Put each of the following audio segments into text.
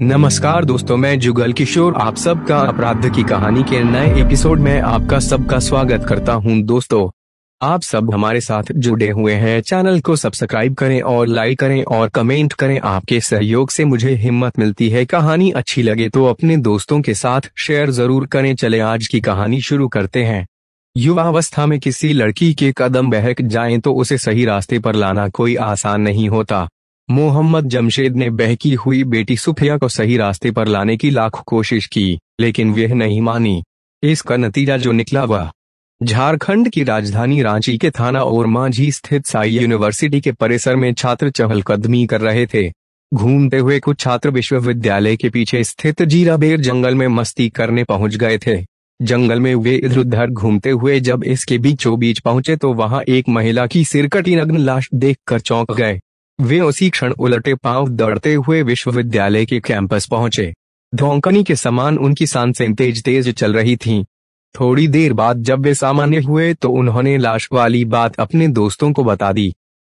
नमस्कार दोस्तों, मैं जुगल किशोर आप सबका अपराध की कहानी के नए एपिसोड में आपका सबका स्वागत करता हूं। दोस्तों, आप सब हमारे साथ जुड़े हुए हैं। चैनल को सब्सक्राइब करें और लाइक करें और कमेंट करें। आपके सहयोग से मुझे हिम्मत मिलती है। कहानी अच्छी लगे तो अपने दोस्तों के साथ शेयर जरूर करें। चले आज की कहानी शुरू करते हैं। युवावस्था में किसी लड़की के कदम बहक जाएं तो उसे सही रास्ते पर लाना कोई आसान नहीं होता। मोहम्मद जमशेद ने बहकी हुई बेटी सुफिया को सही रास्ते पर लाने की लाख कोशिश की, लेकिन वह नहीं मानी। इसका नतीजा जो निकला वह झारखंड की राजधानी रांची के थाना और मांझी स्थित साई यूनिवर्सिटी के परिसर में छात्र चहलकदमी कर रहे थे। घूमते हुए कुछ छात्र विश्वविद्यालय के पीछे स्थित जीराबेर जंगल में मस्ती करने पहुंच गए थे। जंगल में वे इधर उधर घूमते हुए जब इसके बीचों बीच पहुंचे तो वहां एक महिला की सिरकटी नग्न लाश देखकर चौंक गए। वे उसी क्षण उलटे पांव दौड़ते हुए विश्वविद्यालय के कैंपस पहुंचे। धौंकनी के समान उनकी सांसें तेज तेज चल रही थीं। थोड़ी देर बाद जब वे सामान्य हुए तो उन्होंने लाश वाली बात अपने दोस्तों को बता दी।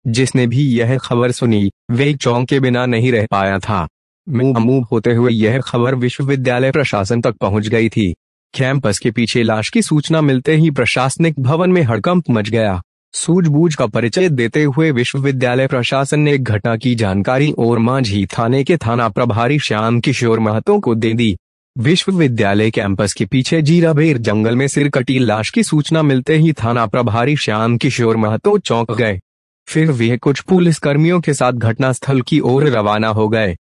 जिसने भी यह खबर सुनी वे चौंके बिना नहीं रह पाया था। मुंह होते हुए यह खबर विश्वविद्यालय प्रशासन तक पहुंच गई थी। कैंपस के पीछे लाश की सूचना मिलते ही प्रशासनिक भवन में हड़कंप मच गया। सूझबूझ का परिचय देते हुए विश्वविद्यालय प्रशासन ने घटना की जानकारी और मांझी थाने के थाना प्रभारी श्याम किशोर महतो को दे दी। विश्वविद्यालय कैंपस के पीछे जीराबेर जंगल में सिरकटी लाश की सूचना मिलते ही थाना प्रभारी श्याम किशोर महतो चौंक गए। फिर वे कुछ पुलिस कर्मियों के साथ घटनास्थल की ओर रवाना हो गए।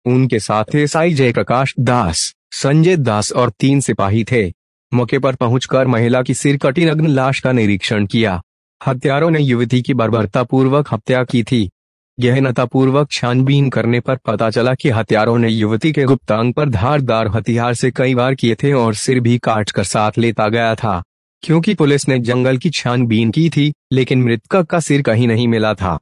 उनके साथ एसआई जयप्रकाश दास, संजय दास और 3 सिपाही थे। मौके पर पहुंचकर महिला की सिरकटी नग्न लाश का निरीक्षण किया। हत्यारों ने युवती की बर्बरतापूर्वक हत्या की थी। गहनतापूर्वक छानबीन करने पर पता चला कि हत्यारों ने युवती के गुप्तांग पर धारदार हथियार से कई वार किए थे और सिर भी काटकर साथ लेता गया था। क्योंकि पुलिस ने जंगल की छानबीन की थी लेकिन मृतक का सिर कहीं नहीं मिला था।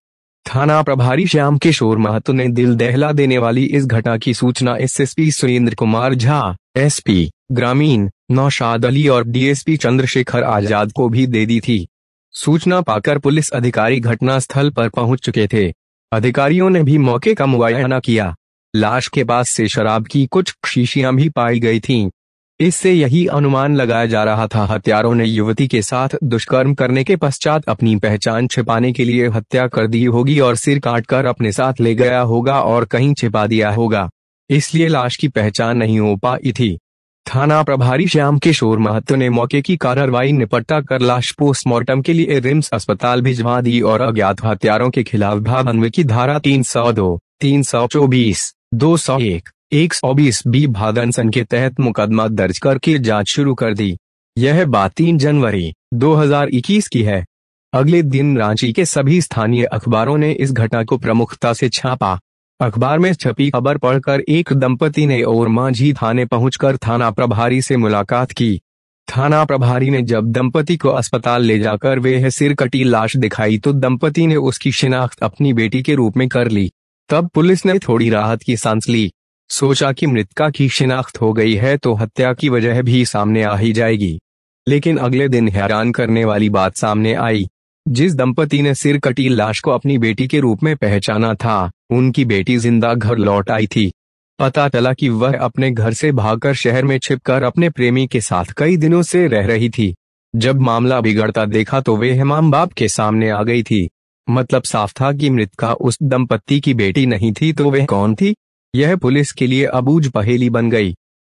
थाना प्रभारी श्याम किशोर महतो ने दिल दहला देने वाली इस घटना की सूचना एसएसपी सुरेंद्र कुमार झा, एसपी ग्रामीण नौशाद अली और डीएसपी चंद्रशेखर आजाद को भी दे दी थी। सूचना पाकर पुलिस अधिकारी घटनास्थल पर पहुंच चुके थे। अधिकारियों ने भी मौके का मुआयना किया। लाश के पास से शराब की कुछ शीशियां भी पाई गई थीं। इससे यही अनुमान लगाया जा रहा था हत्यारों ने युवती के साथ दुष्कर्म करने के पश्चात अपनी पहचान छिपाने के लिए हत्या कर दी होगी और सिर काटकर अपने साथ ले गया होगा और कहीं छिपा दिया होगा। इसलिए लाश की पहचान नहीं हो पाई थी। थाना प्रभारी श्याम किशोर महतो ने मौके की कार्रवाई निपटा कर लाश पोस्टमार्टम के लिए रिम्स अस्पताल भिजवा दी और अज्ञात हत्यारों के खिलाफ भागनवे की धारा 302, 324, 201, 120 बी भागनसन के तहत मुकदमा दर्ज करके जांच शुरू कर दी। यह बात 3 जनवरी 2021 की है। अगले दिन रांची के सभी स्थानीय अखबारों ने इस घटना को प्रमुखता से छापा। अखबार में छपी खबर पढ़कर एक दंपति ने और मांझी थाने पहुंचकर थाना प्रभारी से मुलाकात की। थाना प्रभारी ने जब दंपति को अस्पताल ले जाकर वह सिरकटी लाश दिखाई तो दंपति ने उसकी शिनाख्त अपनी बेटी के रूप में कर ली। तब पुलिस ने थोड़ी राहत की सांस ली। सोचा कि मृतका की शिनाख्त हो गई है तो हत्या की वजह भी सामने आ ही जाएगी। लेकिन अगले दिन हैरान करने वाली बात सामने आई। जिस दंपति ने सिरकटी लाश को अपनी बेटी के रूप में पहचाना था उनकी बेटी जिंदा घर लौट आई थी। पता चला कि वह अपने घर से भागकर शहर में छिपकर अपने प्रेमी के साथ कई दिनों से रह रही थी। जब मामला बिगड़ता देखा तो वह मां बाप के सामने आ गई थी। मतलब साफ था कि मृतका उस दंपति की बेटी नहीं थी तो वह कौन थी? यह पुलिस के लिए अबूझ पहेली बन गई।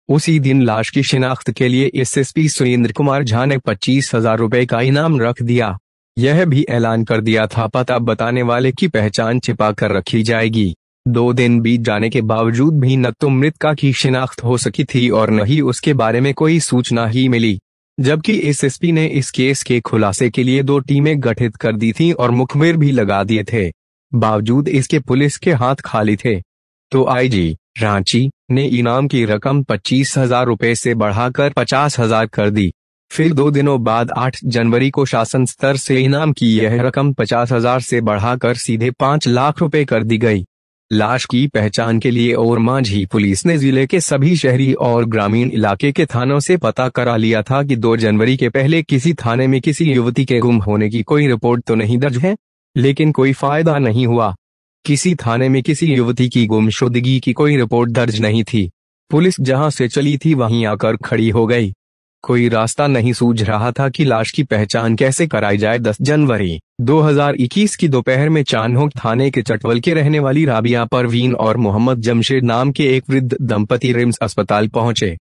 उसी दिन लाश की शिनाख्त के लिए एसएसपी सुरेंद्र कुमार झा ने 25,000 रुपए का इनाम रख दिया। यह भी ऐलान कर दिया था पता बताने वाले की पहचान छिपा कर रखी जाएगी। 2 दिन बीत जाने के बावजूद भी न तो मृतका की शिनाख्त हो सकी थी और न ही उसके बारे में कोई सूचना ही मिली। जबकि एसएसपी ने इस केस के खुलासे के लिए 2 टीमें गठित कर दी थी और मुखबिर भी लगा दिए थे। बावजूद इसके पुलिस के हाथ खाली थे। तो आईजी रांची ने इनाम की रकम 25,000 रुपए से बढ़ाकर 50,000 कर दी। फिर 2 दिनों बाद 8 जनवरी को शासन स्तर से इनाम की यह रकम 50,000 से बढ़ाकर सीधे 5 लाख रुपए कर दी गई। लाश की पहचान के लिए और मांझी पुलिस ने जिले के सभी शहरी और ग्रामीण इलाके के थानों से पता करा लिया था कि 2 जनवरी के पहले किसी थाने में किसी युवती के गुम होने की कोई रिपोर्ट तो नहीं दर्ज है। लेकिन कोई फायदा नहीं हुआ। किसी थाने में किसी युवती की गुमशुदगी की कोई रिपोर्ट दर्ज नहीं थी। पुलिस जहां से चली थी वहीं आकर खड़ी हो गई। कोई रास्ता नहीं सूझ रहा था कि लाश की पहचान कैसे कराई जाए। 10 जनवरी 2021 की दोपहर में चान्होक थाने के चटवल के रहने वाली राबिया परवीन और मोहम्मद जमशेद नाम के एक वृद्ध दंपति रिम्स अस्पताल पहुंचे।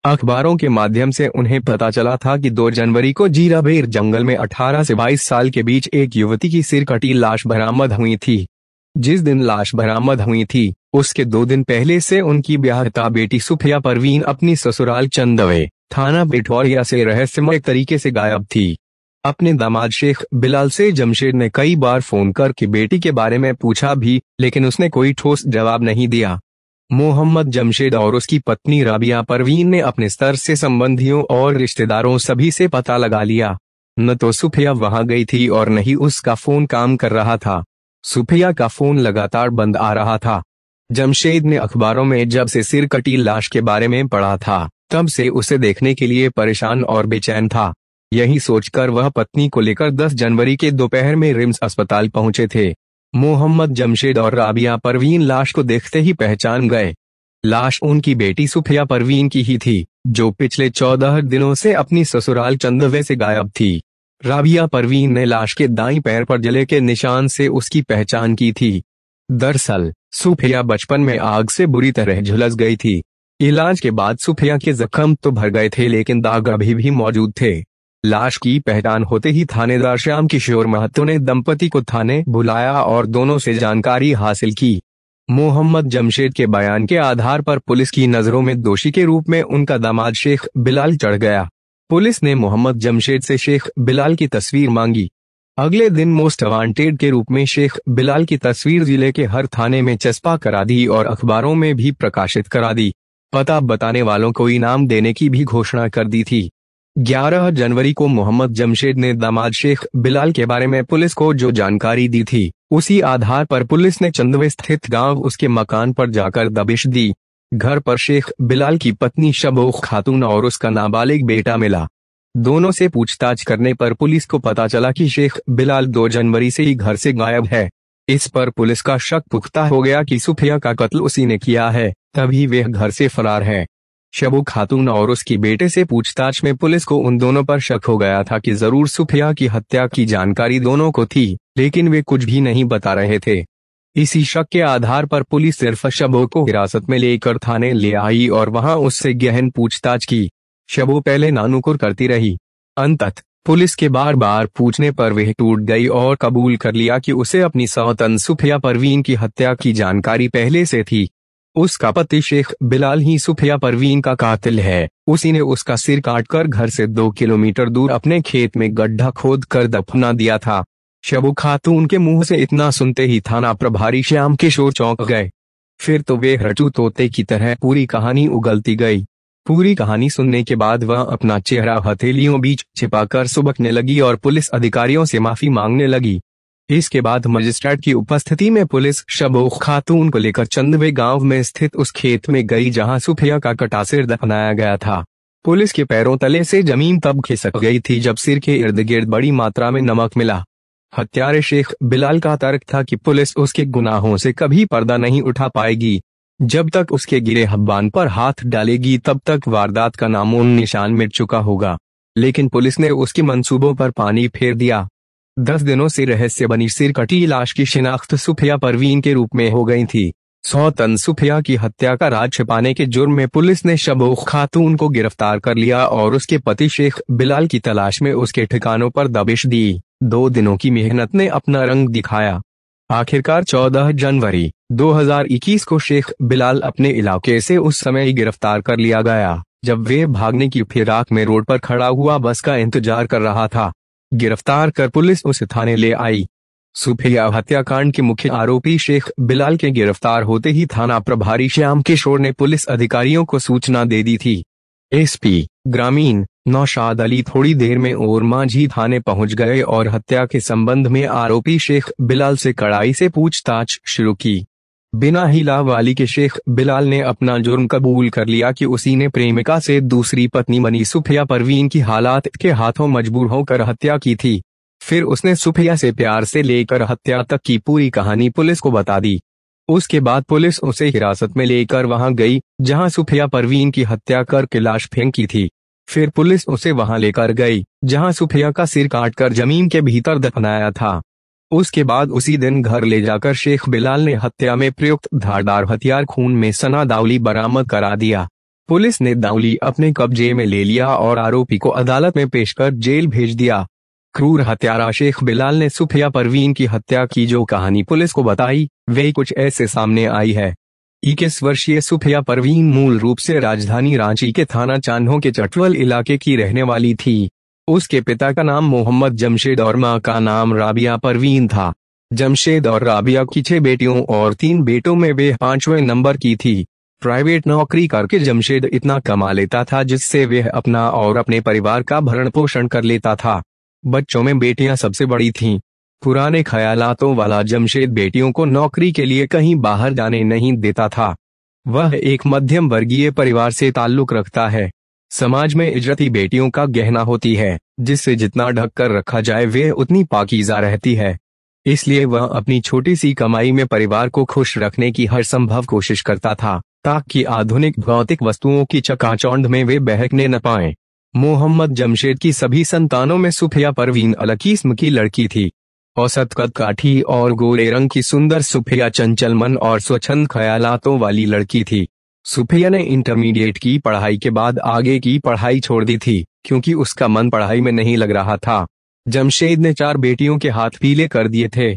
अखबारों के माध्यम से उन्हें पता चला था कि 2 जनवरी को जीराबेर जंगल में 18 से 22 साल के बीच एक युवती की सिर कटी लाश बरामद हुई थी। जिस दिन लाश बरामद हुई थी उसके 2 दिन पहले से उनकी ब्याहता बेटी सुफिया परवीन अपनी ससुराल चंदवे थाना पिठौरिया से रहस्यमय तरीके से गायब थी। अपने दामाद शेख बिलाल से जमशेद ने कई बार फोन करके बेटी के बारे में पूछा भी, लेकिन उसने कोई ठोस जवाब नहीं दिया। मोहम्मद जमशेद और उसकी पत्नी राबिया परवीन ने अपने स्तर से संबंधियों और रिश्तेदारों सभी से पता लगा लिया। न तो सुफिया वहां गई थी और न ही उसका फोन काम कर रहा था। सुफिया का फोन लगातार बंद आ रहा था। जमशेद ने अखबारों में जब से सिर कटी लाश के बारे में पढ़ा था तब से उसे देखने के लिए परेशान और बेचैन था। यही सोचकर वह पत्नी को लेकर 10 जनवरी के दोपहर में रिम्स अस्पताल पहुंचे थे। मोहम्मद जमशेद और राबिया परवीन लाश को देखते ही पहचान गए। लाश उनकी बेटी सुफिया परवीन की ही थी, जो पिछले 14 दिनों से अपनी ससुराल चंदवे से गायब थी। राबिया परवीन ने लाश के दाईं पैर पर जले के निशान से उसकी पहचान की थी। दरअसल सुफिया बचपन में आग से बुरी तरह झुलस गई थी। इलाज के बाद सुफिया के जख्म तो भर गए थे, लेकिन दाग अभी भी मौजूद थे। लाश की पहचान होते ही थानेदार श्याम किशोर महतो ने दंपति को थाने बुलाया और दोनों से जानकारी हासिल की। मोहम्मद जमशेद के बयान के आधार पर पुलिस की नजरों में दोषी के रूप में उनका दामाद शेख बिलाल चढ़ गया। पुलिस ने मोहम्मद जमशेद से शेख बिलाल की तस्वीर मांगी। अगले दिन मोस्ट वांटेड के रूप में शेख बिलाल की तस्वीर जिले के हर थाने में चस्पा करा दी और अखबारों में भी प्रकाशित करा दी। पता बताने वालों को इनाम देने की भी घोषणा कर दी थी। 11 जनवरी को मोहम्मद जमशेद ने दामाद शेख बिलाल के बारे में पुलिस को जो जानकारी दी थी, उसी आधार पर पुलिस ने चंदवे स्थित गांव उसके मकान पर जाकर दबिश दी। घर पर शेख बिलाल की पत्नी शबोख खातून और उसका नाबालिग बेटा मिला। दोनों से पूछताछ करने पर पुलिस को पता चला कि शेख बिलाल 2 जनवरी से ही घर से गायब है। इस पर पुलिस का शक पुख्ता हो गया कि सुफिया का कत्ल उसी ने किया है, तभी वह घर से फरार है। शबो खातून और उसकी बेटे से पूछताछ में पुलिस को उन दोनों पर शक हो गया था कि जरूर सुफिया की हत्या की जानकारी दोनों को थी, लेकिन वे कुछ भी नहीं बता रहे थे। इसी शक के आधार पर पुलिस सिर्फ शबो को हिरासत में लेकर थाने ले आई और वहां उससे गहन पूछताछ की। शबो पहले नानुकुर करती रही। अंततः पुलिस के बार बार पूछने पर वह टूट गई और कबूल कर लिया कि उसे अपनी सौतन सुफिया परवीन की हत्या की जानकारी पहले से थी। उसका पति शेख बिलाल ही सुफिया परवीन का कातिल है। उसी ने उसका सिर काटकर घर से 2 किलोमीटर दूर अपने खेत में गड्ढा खोद कर दफना दिया था। शबो खातून के मुंह से इतना सुनते ही थाना प्रभारी श्याम किशोर चौंक गए। फिर तो वे रटू तोते की तरह पूरी कहानी उगलती गई। पूरी कहानी सुनने के बाद वह अपना चेहरा हथेलियों बीच छिपाकर सुबकने लगी और पुलिस अधिकारियों से माफी मांगने लगी। इसके बाद मजिस्ट्रेट की उपस्थिति में पुलिस शबो खातून को लेकर चंदवे गांव में स्थित उस खेत में गई जहां सुफिया का कटा सिर दफनाया गया था। पुलिस के पैरों तले से जमीन तब खिसक गई थी जब सिर के इर्द गिर्द बड़ी मात्रा में नमक मिला। हत्यारे शेख बिलाल का तर्क था कि पुलिस उसके गुनाहों से कभी पर्दा नहीं उठा पाएगी। जब तक उसके गिरे हब्बान पर हाथ डालेगी तब तक वारदात का नामो निशान मिट चुका होगा। लेकिन पुलिस ने उसके मंसूबों पर पानी फेर दिया। 10 दिनों से रहस्य बनी सिर कटी लाश की शिनाख्त सुफिया परवीन के रूप में हो गई थी। सौतन सुफिया की हत्या का राज छिपाने के जुर्म में पुलिस ने शबो खातून को गिरफ्तार कर लिया और उसके पति शेख बिलाल की तलाश में उसके ठिकानों पर दबिश दी। 2 दिनों की मेहनत ने अपना रंग दिखाया। आखिरकार 14 जनवरी 2021 को शेख बिलाल अपने इलाके से उस समय ही गिरफ्तार कर लिया गया, जब वे भागने की फिराक में रोड पर खड़ा हुआ बस का इंतजार कर रहा था। गिरफ्तार कर पुलिस उसे थाने ले आई। सुफिया हत्याकांड के मुख्य आरोपी शेख बिलाल के गिरफ्तार होते ही थाना प्रभारी श्याम किशोर ने पुलिस अधिकारियों को सूचना दे दी थी। एसपी ग्रामीण नौशाद अली थोड़ी देर में ओरमांझी थाने पहुंच गए और हत्या के संबंध में आरोपी शेख बिलाल से कड़ाई से पूछताछ शुरू की। बिना हिला वाली के शेख बिलाल ने अपना जुर्म कबूल कर लिया कि उसी ने प्रेमिका से दूसरी पत्नी बनी सुफिया परवीन की हालात के हाथों मजबूर होकर हत्या की थी। फिर उसने सुफिया से प्यार से लेकर हत्या तक की पूरी कहानी पुलिस को बता दी। उसके बाद पुलिस उसे हिरासत में लेकर वहां गई जहां सुफिया परवीन की हत्या करके लाश फेंकी थी। फिर पुलिस उसे वहां लेकर गई जहां सुफिया का सिर काटकर जमीन के भीतर दफनाया था। उसके बाद उसी दिन घर ले जाकर शेख बिलाल ने हत्या में प्रयुक्त धारदार हथियार खून में सना दाउली बरामद करा दिया। पुलिस ने दाउली अपने कब्जे में ले लिया और आरोपी को अदालत में पेश कर जेल भेज दिया। क्रूर हत्यारा शेख बिलाल ने सुफिया परवीन की हत्या की जो कहानी पुलिस को बताई वे कुछ ऐसे सामने आई है। 21 वर्षीय सुफिया परवीन मूल रूप से राजधानी रांची के थाना चान्हो के चटवल इलाके की रहने वाली थी। उसके पिता का नाम मोहम्मद जमशेद और मां का नाम राबिया परवीन था। जमशेद और राबिया की 6 बेटियों और 3 बेटों में वे 5वें नंबर की थी। प्राइवेट नौकरी करके जमशेद इतना कमा लेता था जिससे वह अपना और अपने परिवार का भरण पोषण कर लेता था। बच्चों में बेटियां सबसे बड़ी थीं। पुराने ख्यालातों वाला जमशेद बेटियों को नौकरी के लिए कहीं बाहर जाने नहीं देता था। वह एक मध्यम वर्गीय परिवार से ताल्लुक रखता है। समाज में इज्जती बेटियों का गहना होती है, जिससे जितना ढक कर रखा जाए वे उतनी पाकीज़ा रहती है। इसलिए वह अपनी छोटी सी कमाई में परिवार को खुश रखने की हर संभव कोशिश करता था ताकि आधुनिक भौतिक वस्तुओं की चकाचौंध में वे बहकने न पाएं। मोहम्मद जमशेद की सभी संतानों में सुफिया परवीन अलग किस्म की लड़की थी। औसत कद काठी और गोरे रंग की सुंदर सुफिया चंचल मन और स्वच्छंद ख्यालातों वाली लड़की थी। सुफिया ने इंटरमीडिएट की पढ़ाई के बाद आगे की पढ़ाई छोड़ दी थी क्योंकि उसका मन पढ़ाई में नहीं लग रहा था। जमशेद ने 4 बेटियों के हाथ पीले कर दिए थे।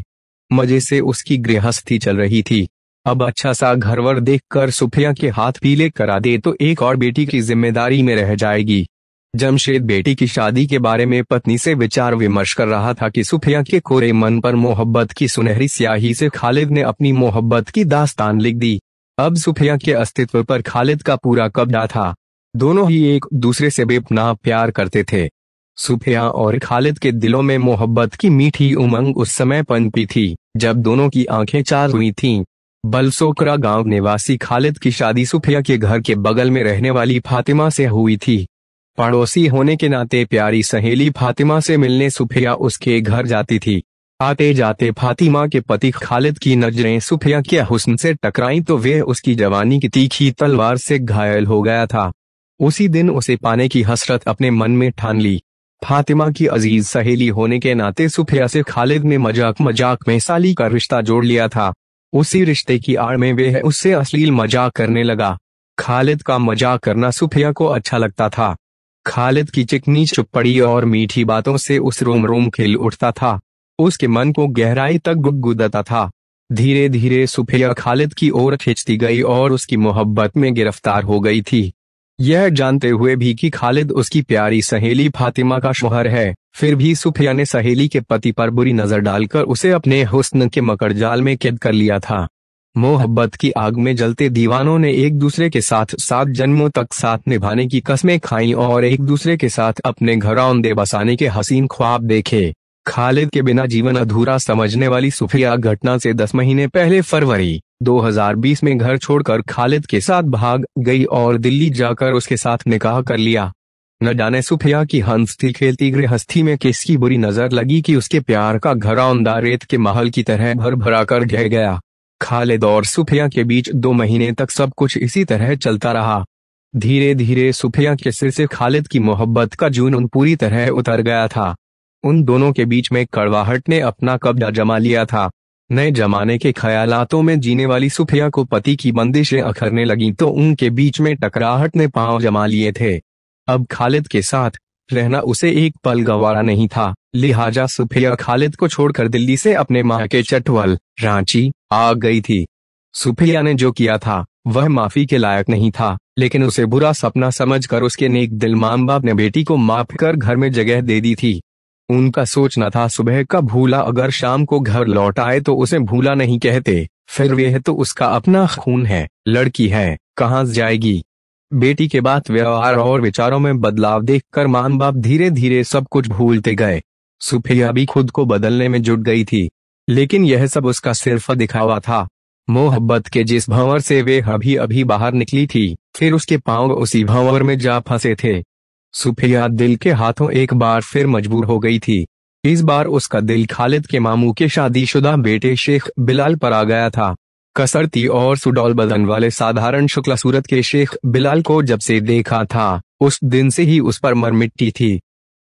मजे से उसकी गृहस्थी चल रही थी। अब अच्छा सा घरवर देखकर सुफिया के हाथ पीले करा दे तो एक और बेटी की जिम्मेदारी में रह जाएगी। जमशेद बेटी की शादी के बारे में पत्नी से विचार विमर्श कर रहा था कि सुफिया के कोरे मन पर मोहब्बत की सुनहरी स्याही से खालिद ने अपनी मोहब्बत की दास्तान लिख दी। अब सुफिया के अस्तित्व पर खालिद का पूरा कब्जा था। दोनों ही एक दूसरे से बेपनाह प्यार करते थे। सुफिया और खालिद के दिलों में मोहब्बत की मीठी उमंग उस समय पनपी थी जब दोनों की आंखें चार हुई थीं। बलसोकरा गांव निवासी खालिद की शादी सुफिया के घर के बगल में रहने वाली फातिमा से हुई थी। पड़ोसी होने के नाते प्यारी सहेली फातिमा से मिलने सुफिया उसके घर जाती थी। आते जाते फातिमा के पति खालिद की नजरें सुफिया के हुस्न से टकराईं तो वे उसकी जवानी की तीखी तलवार से घायल हो गया था। उसी दिन उसे पाने की हसरत अपने मन में ठान ली। फातिमा की अजीज सहेली होने के नाते सुफिया से खालिद ने मजाक मजाक में साली का रिश्ता जोड़ लिया था। उसी रिश्ते की आड़ में वह उससे अश्लील मजाक करने लगा। खालिद का मजाक करना सुफिया को अच्छा लगता था। खालिद की चिकनी चुप्पड़ी और मीठी बातों से उस रोम रोम खिल उठता था। उसके मन को गहराई तक गुदगुदाता था। धीरे धीरे सुफिया खालिद की ओर खिंचती गई और उसकी मोहब्बत में गिरफ्तार हो गई थी। यह जानते हुए भी कि खालिद उसकी प्यारी सहेली फातिमा का शौहर है, फिर भी सुफिया ने सहेली के पति पर बुरी नजर डालकर उसे अपने हुस्न के मकड़जाल में कैद कर लिया था। मोहब्बत की आग में जलते दीवानों ने एक दूसरे के साथ 7 जन्मों तक साथ निभाने की कस्में खाईं और एक दूसरे के साथ अपने घरौंदे बसाने के हसीन ख्वाब देखे। खालिद के बिना जीवन अधूरा समझने वाली सुफिया घटना से 10 महीने पहले फरवरी 2020 में घर छोड़कर खालिद के साथ भाग गई और दिल्ली जाकर उसके साथ निकाह कर लिया। न जाने सुफिया की हंसती खेलती गृहस्थी में किसकी बुरी नजर लगी कि उसके प्यार का घरौंदा रेत के महल की तरह भर भरा कर ढह गया। खालिद और सुफिया के बीच 2 महीने तक सब कुछ इसी तरह चलता रहा। धीरे धीरे सुफिया के सिर से खालिद की मोहब्बत का जुनून पूरी तरह उतर गया था। उन दोनों के बीच में कड़वाहट ने अपना कब्जा जमा लिया था। नए जमाने के ख्यालातों में जीने वाली सुफिया को पति की बंदिशें अखरने लगीं तो उनके बीच में टकराहट ने पांव जमा लिए थे। अब खालिद के साथ रहना उसे एक पल गवारा नहीं था, लिहाजा सुफिया खालिद को छोड़कर दिल्ली से अपने मां के चटवल रांची आ गई थी। सुफिया ने जो किया था वह माफी के लायक नहीं था, लेकिन उसे बुरा सपना समझकर उसके नेक दिल मां बाप ने बेटी को माफ कर घर में जगह दे दी थी। उनका सोचना था सुबह का भूला अगर शाम को घर लौट आए तो उसे भूला नहीं कहते, फिर वह तो उसका अपना खून है, लड़की है, कहाँ जाएगी। बेटी के बाद व्यवहार और विचारों में बदलाव देखकर मां बाप धीरे धीरे सब कुछ भूलते गए। सुफिया भी खुद को बदलने में जुट गई थी, लेकिन यह सब उसका सिर्फ दिखावा था। मोहब्बत के जिस भंवर से वे अभी अभी बाहर निकली थी, फिर उसके पांव उसी भंवर में जा फंसे थे। सुफिया दिल के हाथों एक बार फिर मजबूर हो गई थी। इस बार उसका दिल खालिद के मामू के शादीशुदा बेटे शेख बिलाल पर आ गया था। कसरती और सुडौल बदन वाले साधारण शुक्ला सूरत के शेख बिलाल को जब से देखा था, उस दिन से ही उस पर मर मिट्टी थी।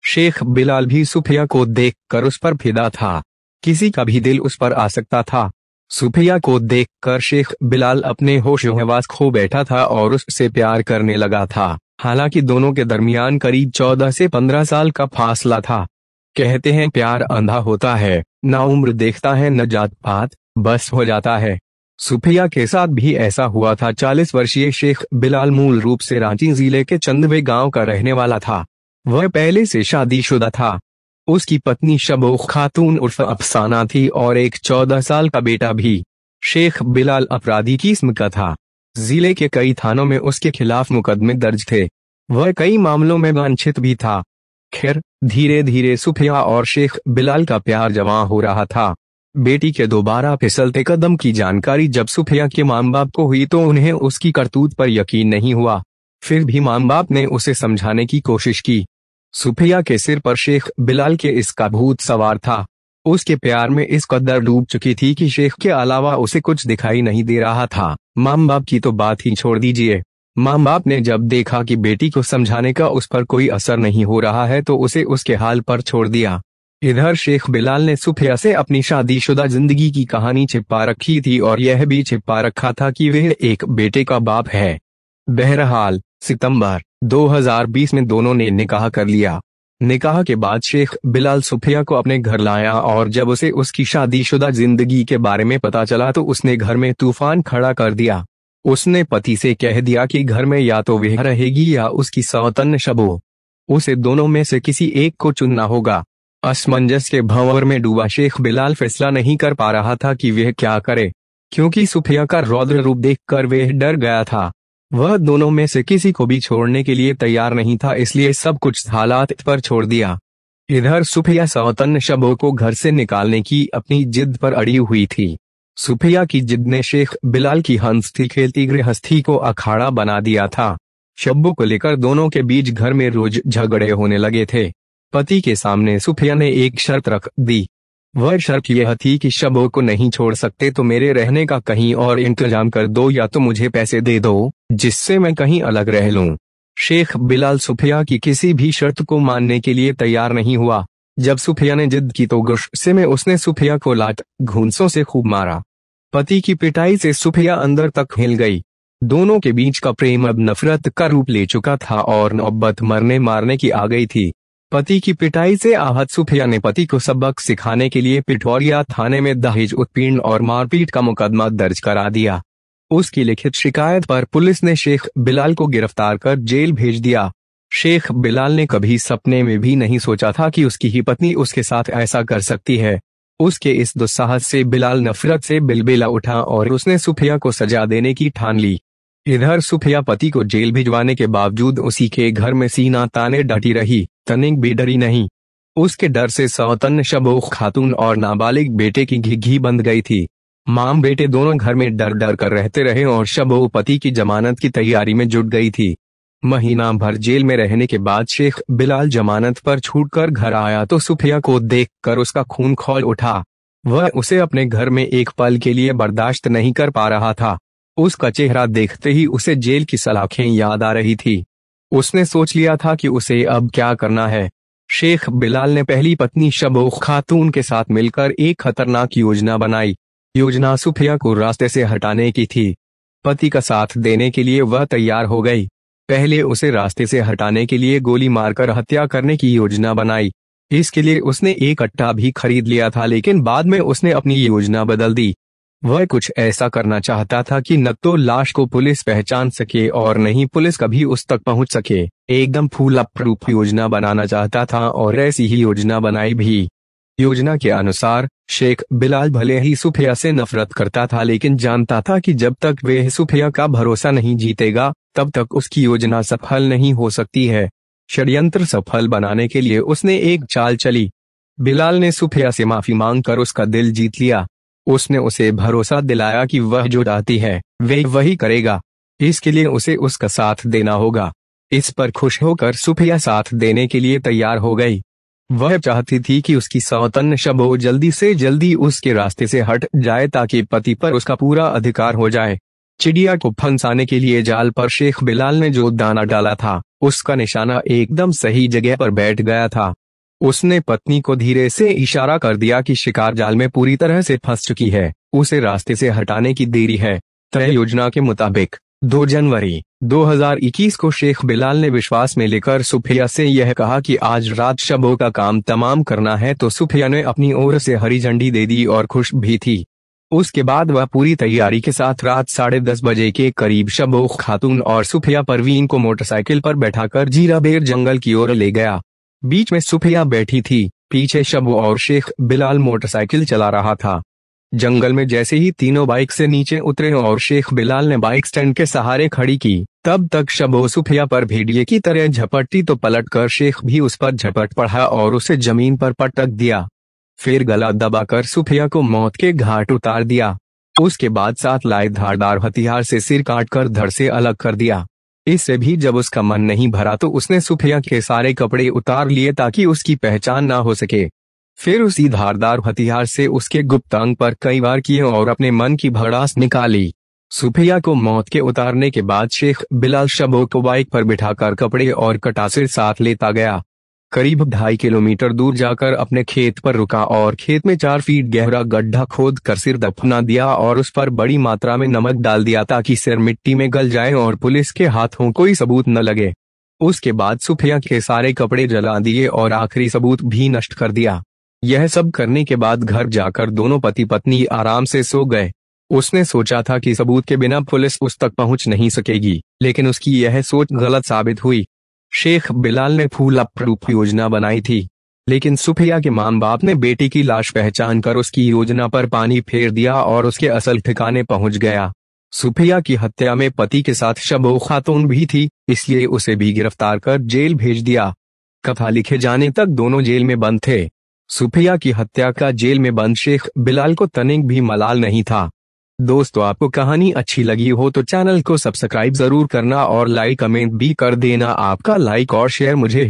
शेख बिलाल भी सुफिया को देखकर उस पर फिदा था। किसी का भी दिल उस पर आ सकता था। सुफिया को देखकर शेख बिलाल अपने होश-ओ-हवास खो बैठा था और उससे प्यार करने लगा था। हालांकि दोनों के दरमियान करीब 14 से 15 साल का फासला था। कहते हैं प्यार अंधा होता है, ना उम्र देखता है न जात पात, बस हो जाता है। सुफिया के साथ भी ऐसा हुआ था। 40 वर्षीय शेख बिलाल मूल रूप से रांची जिले के चंदवे गांव का रहने वाला था। वह पहले से शादीशुदा था। उसकी पत्नी शबो खातून उर्फ अफसाना थी और एक 14 साल का बेटा भी। शेख बिलाल अपराधी किस्म का था। जिले के कई थानों में उसके खिलाफ मुकदमे दर्ज थे। वह कई मामलों में वांछित भी था। खैर, धीरे धीरे सुफिया और शेख बिलाल का प्यार जवां हो रहा था। बेटी के दोबारा फिसलते कदम की जानकारी जब सुफिया के मां बाप को हुई तो उन्हें उसकी करतूत पर यकीन नहीं हुआ। फिर भी मां बाप ने उसे समझाने की कोशिश की। सुफिया के सिर पर शेख बिलाल के इसका भूत सवार था। उसके प्यार में इस कदर डूब चुकी थी कि शेख के अलावा उसे कुछ दिखाई नहीं दे रहा था। मां बाप की तो बात ही छोड़ दीजिए। मां बाप ने जब देखा कि बेटी को समझाने का उस पर कोई असर नहीं हो रहा है तो उसे उसके हाल पर छोड़ दिया। इधर शेख बिलाल ने सुफिया से अपनी शादीशुदा जिंदगी की कहानी छिपा रखी थी और यह भी छिपा रखा था कि वह एक बेटे का बाप है। बहरहाल, सितंबर 2020 में दोनों ने निकाह कर लिया। निकाह के बाद शेख बिलाल सुफिया को अपने घर लाया और जब उसे उसकी शादीशुदा जिंदगी के बारे में पता चला तो उसने घर में तूफान खड़ा कर दिया। उसने पति से कह दिया कि घर में या तो वह रहेगी या उसकी सौतन शबो। उसे दोनों में से किसी एक को चुनना होगा। असमंजस के भंवर में डूबा शेख बिलाल फैसला नहीं कर पा रहा था कि वह क्या करे, क्योंकि सुफिया का रौद्र रूप देखकर वह डर गया था। वह दोनों में से किसी को भी छोड़ने के लिए तैयार नहीं था, इसलिए सब कुछ हालात पर छोड़ दिया। इधर सुफिया सौतन शबो को घर से निकालने की अपनी जिद पर अड़ी हुई थी। सुफिया की जिद ने शेख बिलाल की हंसती खेलती गृहस्थी को अखाड़ा बना दिया था। शब्बो को लेकर दोनों के बीच घर में रोज झगड़े होने लगे थे। पति के सामने सुफिया ने एक शर्त रख दी। वह शर्त यह थी कि शबो को नहीं छोड़ सकते तो मेरे रहने का कहीं और इंतजाम कर दो या तो मुझे पैसे दे दो जिससे मैं कहीं अलग रह लूं। शेख बिलाल सुफिया की किसी भी शर्त को मानने के लिए तैयार नहीं हुआ। जब सुफिया ने जिद की तो गुस्से में उसने सुफिया को लात घूंसों से खूब मारा। पति की पिटाई से सुफिया अंदर तक हिल गई। दोनों के बीच का प्रेम अब नफरत का रूप ले चुका था और नौबत मरने मारने की आ गई थी। पति की पिटाई से आहत सुफिया ने पति को सबक सिखाने के लिए पिठौरिया थाने में दहेज उत्पीड़न और मारपीट का मुकदमा दर्ज करा दिया। उसकी लिखित शिकायत पर पुलिस ने शेख बिलाल को गिरफ्तार कर जेल भेज दिया। शेख बिलाल ने कभी सपने में भी नहीं सोचा था कि उसकी ही पत्नी उसके साथ ऐसा कर सकती है। उसके इस दुस्साहस से बिलाल नफरत से बिलबिला उठा और उसने सुफिया को सजा देने की ठान ली। इधर सुफिया पति को जेल भिजवाने के बावजूद उसी के घर में सीना ताने डटी रही, तनिक भी डरी नहीं। उसके डर से सौतन शबो खातून और नाबालिग बेटे की घिघी बंद गई थी। मां बेटे दोनों घर में डर डर कर रहते रहे और शबो पति की जमानत की तैयारी में जुट गई थी। महीना भर जेल में रहने के बाद शेख बिलाल जमानत पर छूटकर घर आया तो सुफिया को देखकर उसका खून खौल उठा। वह उसे अपने घर में एक पल के लिए बर्दाश्त नहीं कर पा रहा था। उसका चेहरा देखते ही उसे जेल की सलाखें याद आ रही थी। उसने सोच लिया था कि उसे अब क्या करना है। शेख बिलाल ने पहली पत्नी शबो खातून के साथ मिलकर एक खतरनाक योजना बनाई। योजना सुफिया को रास्ते से हटाने की थी। पति का साथ देने के लिए वह तैयार हो गई। पहले उसे रास्ते से हटाने के लिए गोली मारकर हत्या करने की योजना बनाई। इसके लिए उसने एक कट्टा भी खरीद लिया था, लेकिन बाद में उसने अपनी योजना बदल दी। वह कुछ ऐसा करना चाहता था कि न तो लाश को पुलिस पहचान सके और न ही पुलिस कभी उस तक पहुंच सके। एकदम फूल प्रूफ योजना बनाना चाहता था और ऐसी ही योजना बनाई भी। योजना के अनुसार शेख बिलाल भले ही सुफिया से नफरत करता था, लेकिन जानता था कि जब तक वह सुफिया का भरोसा नहीं जीतेगा तब तक उसकी योजना सफल नहीं हो सकती है। षड्यंत्र सफल बनाने के लिए उसने एक चाल चली। बिलाल ने सुफिया से माफी मांगकर उसका दिल जीत लिया। उसने उसे भरोसा दिलाया कि वह जो चाहती है वह वही करेगा। इसके लिए उसे उसका साथ देना होगा। इस पर खुश होकर सुफिया साथ देने के लिए तैयार हो गई। वह चाहती थी कि उसकी सौतन शबो जल्दी से जल्दी उसके रास्ते से हट जाए ताकि पति पर उसका पूरा अधिकार हो जाए। चिड़िया को फंसाने के लिए जाल पर शेख बिलाल ने जो दाना डाला था, उसका निशाना एकदम सही जगह पर बैठ गया था। उसने पत्नी को धीरे से इशारा कर दिया कि शिकार जाल में पूरी तरह से फंस चुकी है, उसे रास्ते से हटाने की देरी है। तय योजना के मुताबिक 2 जनवरी 2021 को शेख बिलाल ने विश्वास में लेकर सुफिया से यह कहा कि आज रात शबो का काम तमाम करना है, तो सुफिया ने अपनी ओर से हरी झंडी दे दी और खुश भी थी। उसके बाद वह पूरी तैयारी के साथ रात 10:30 बजे के करीब शबो खातून और सुफिया परवीन को मोटरसाइकिल पर बैठाकर जीराबेर जंगल की ओर ले गया। बीच में सुफिया बैठी थी, पीछे शबो और शेख बिलाल मोटरसाइकिल चला रहा था। जंगल में जैसे ही तीनों बाइक से नीचे उतरे और शेख बिलाल ने बाइक स्टैंड के सहारे खड़ी की, तब तक शबो सुफिया पर भेड़िए की तरह झपटती तो पलटकर शेख भी उस पर झपट पड़ा और उसे जमीन पर पटक दिया। फिर गला दबाकर सुफिया को मौत के घाट उतार दिया। उसके बाद साथ लाए धारदार हथियार से सिर काटकर धड़ से अलग कर दिया। इससे भी जब उसका मन नहीं भरा तो उसने सुफिया के सारे कपड़े उतार लिए ताकि उसकी पहचान ना हो सके। फिर उसी धारदार हथियार से उसके गुप्त अंग पर कई वार किए और अपने मन की भड़ास निकाली। सुफिया को मौत के उतारने के बाद शेख बिलाल शबो को बाइक पर बिठाकर कपड़े और कटासिर साथ लेता गया। करीब 2.5 किलोमीटर दूर जाकर अपने खेत पर रुका और खेत में 4 फीट गहरा गड्ढा खोद कर सिर दफना दिया और उस पर बड़ी मात्रा में नमक डाल दिया ताकि सिर मिट्टी में गल जाए और पुलिस के हाथों कोई सबूत न लगे। उसके बाद सुफिया के सारे कपड़े जला दिए और आखिरी सबूत भी नष्ट कर दिया। यह सब करने के बाद घर जाकर दोनों पति पत्नी आराम से सो गए। उसने सोचा था कि सबूत के बिना पुलिस उस तक पहुंच नहीं सकेगी, लेकिन उसकी यह सोच गलत साबित हुई। शेख बिलाल ने फूल प्रूफ योजना बनाई थी, लेकिन सुफिया के मां बाप ने बेटी की लाश पहचान कर उसकी योजना पर पानी फेर दिया और उसके असल ठिकाने पहुंच गया। सुफिया की हत्या में पति के साथ शबो खातून भी थी, इसलिए उसे भी गिरफ्तार कर जेल भेज दिया। कथा लिखे जाने तक दोनों जेल में बंद थे। सुफिया की हत्या का जेल में बंद शेख बिलाल को तनिक भी मलाल नहीं था। दोस्तों, आपको कहानी अच्छी लगी हो तो चैनल को सब्सक्राइब जरूर करना और लाइक कमेंट भी कर देना। आपका लाइक और शेयर मुझे